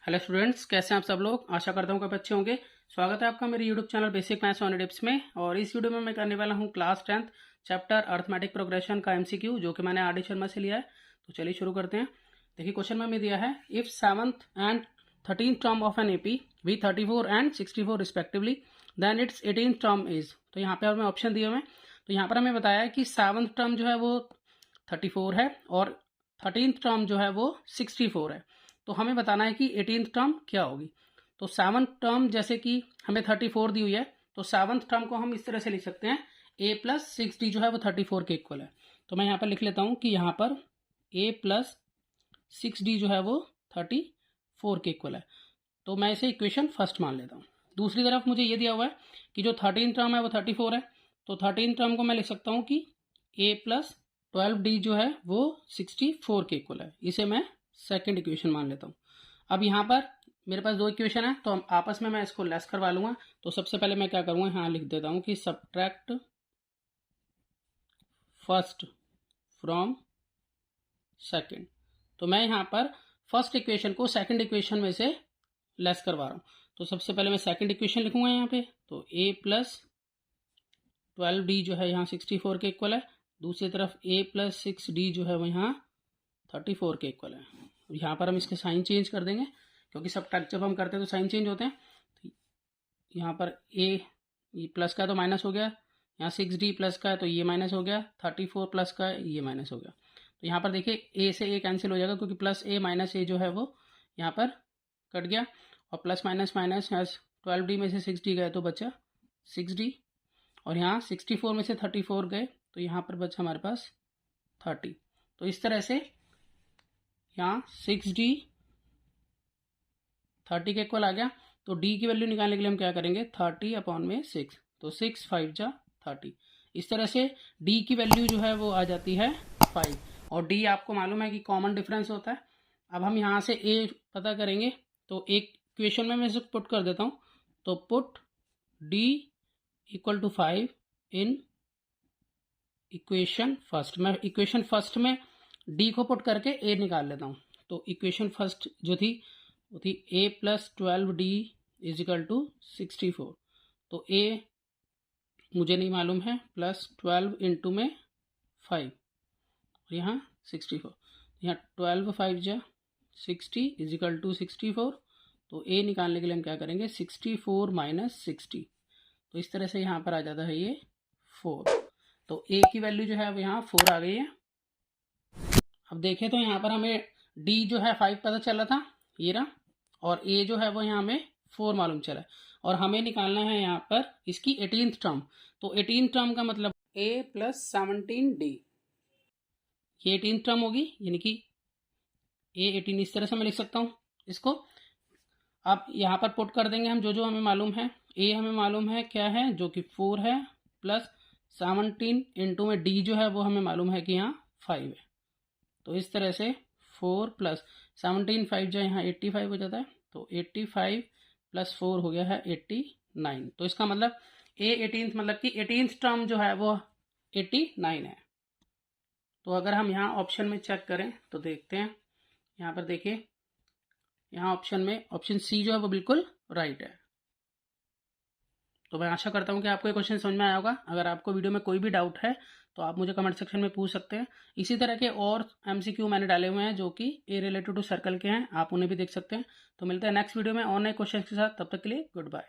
Hello students, कैसे हैं आप सब लोग। आशा करता हूँ कि आप अच्छे होंगे। स्वागत है आपका मेरे YouTube channel basic maths on tips में। और इस वीडियो में मैं करने वाला हूँ class 10th chapter arithmetic progression का एमसीक्यू, जो कि मैंने आर डी शर्मा से लिया है। तो चलिए शुरू करते हैं। देखिए क्वेश्चन में दिया है, if 7th and 13th term of an AP be 34 and 64 respectively then it's 18th term is. तो यहाँ पे हमें ऑप्शन दिए हुए हैं। तो यहाँ पर हमें बताया है कि 7th टर्म जो है वो 34 है और 13th टर्म जो है वो 64 है। तो हमें बताना है कि 18th टर्म क्या होगी। तो 7th टर्म जैसे कि हमें 34 दी हुई है, तो 7th टर्म को हम इस तरह से लिख सकते हैं, a प्लस 6d जो है वो 34 के इक्वल है। तो मैं यहाँ पर लिख लेता हूँ कि यहाँ पर a प्लस 6d जो है वो 34 के इक्वल है। तो मैं इसे इक्वेशन फर्स्ट मान लेता हूँ। दूसरी तरफ मुझे ये दिया हुआ है कि जो 13th टर्म है वो 34 है। तो 13th टर्म को मैं लिख सकता हूँ कि a प्लस 12d जो है वो 64 के इक्वल है। इसे मैं सेकंड इक्वेशन मान लेता हूँ। अब यहाँ पर मेरे पास दो इक्वेशन है, तो हम आपस में मैं इसको लेस करवा लूँगा। तो सबसे पहले मैं क्या करूँगा, यहाँ लिख देता हूँ कि सब्ट्रैक्ट फर्स्ट फ्रॉम सेकंड। तो मैं यहाँ पर फर्स्ट इक्वेशन को सेकंड इक्वेशन में से लेस करवा रहा हूँ। तो सबसे पहले मैं सेकंड इक्वेशन लिखूँगा यहाँ पे। तो a प्लस 12d जो है यहाँ 64 के इक्वल है। दूसरी तरफ a प्लस 6d जो है वो यहाँ 34 के इक्वल है। यहाँ पर हम इसके साइन चेंज कर देंगे, क्योंकि सब्ट्रैक्ट जब हम करते हैं तो साइन चेंज होते हैं। तो यहाँ पर a प्लस का तो माइनस हो गया, यहाँ 6d प्लस का है तो ये माइनस हो गया, 34 प्लस का है ये माइनस हो गया। तो यहाँ पर देखिए a से a कैंसिल हो जाएगा, क्योंकि प्लस a माइनस a जो है वो यहाँ पर कट गया। और प्लस माइनस माइनस, यहाँ 12d में से 6d गए तो बचा 6d, और यहाँ 64 में से 34 गए तो यहाँ पर बचा हमारे पास 30। तो इस तरह से यहाँ 6d 30 के इक्वल आ गया। तो d की वैल्यू निकालने के लिए हम क्या करेंगे, 30 अपॉन में 6, तो 6 5 जा 30। इस तरह से d की वैल्यू जो है वो आ जाती है 5। और d आपको मालूम है कि कॉमन डिफरेंस होता है। अब हम यहाँ से a पता करेंगे, तो एक इक्वेशन में मैं इसे पुट कर देता हूँ। तो put d equal to 5 in equation first. मैं इक्वेशन फर्स्ट में d को पुट करके a निकाल लेता हूँ। तो इक्वेशन फर्स्ट जो थी वो थी a plus 12d is equal to 64। तो a मुझे नहीं मालूम है, प्लस 12 इंटू में 5 और यहाँ 64। यहाँ 12 5 जा 60 इज इक्वल टू 64। तो a निकालने के लिए हम क्या करेंगे, 64 माइनस 60। तो इस तरह से यहाँ पर आ जाता है ये 4। तो a की वैल्यू जो है वो यहाँ 4 आ गई है। अब देखें तो यहाँ पर हमें d जो है 5 पता चला था, ये रहा, और a जो है वो यहाँ हमें 4 मालूम चला है। और हमें निकालना है यहाँ पर इसकी 18th टर्म। तो 18th टर्म का मतलब a प्लस 17d, ये 18th टर्म होगी, यानी कि a 18 इस तरह से मैं लिख सकता हूँ इसको। अब यहाँ पर पुट कर देंगे हम जो हमें मालूम है। a हमें मालूम है क्या है, जो कि 4 है, प्लस 17 इंटू में d जो है वो हमें मालूम है कि यहाँ 5 है। तो इस तरह से 4 प्लस 17 5 जो यहाँ 85 हो जाता है। तो 85 प्लस 4 हो गया है 89। तो इसका मतलब a 18th मतलब कि 18th टर्म जो है वो 89 है। तो अगर हम यहाँ ऑप्शन में चेक करें तो देखते हैं, यहाँ पर देखिए, यहाँ ऑप्शन में ऑप्शन सी जो है वो बिल्कुल राइट है। तो मैं आशा करता हूँ कि आपको ये क्वेश्चन समझ में आया होगा। अगर आपको वीडियो में कोई भी डाउट है तो आप मुझे कमेंट सेक्शन में पूछ सकते हैं। इसी तरह के और एमसीक्यू मैंने डाले हुए हैं जो कि ए रिलेटेड टू सर्कल के हैं, आप उन्हें भी देख सकते हैं। तो मिलते हैं नेक्स्ट वीडियो में और नए क्वेश्चन के साथ। तब तक के लिए गुड बाय।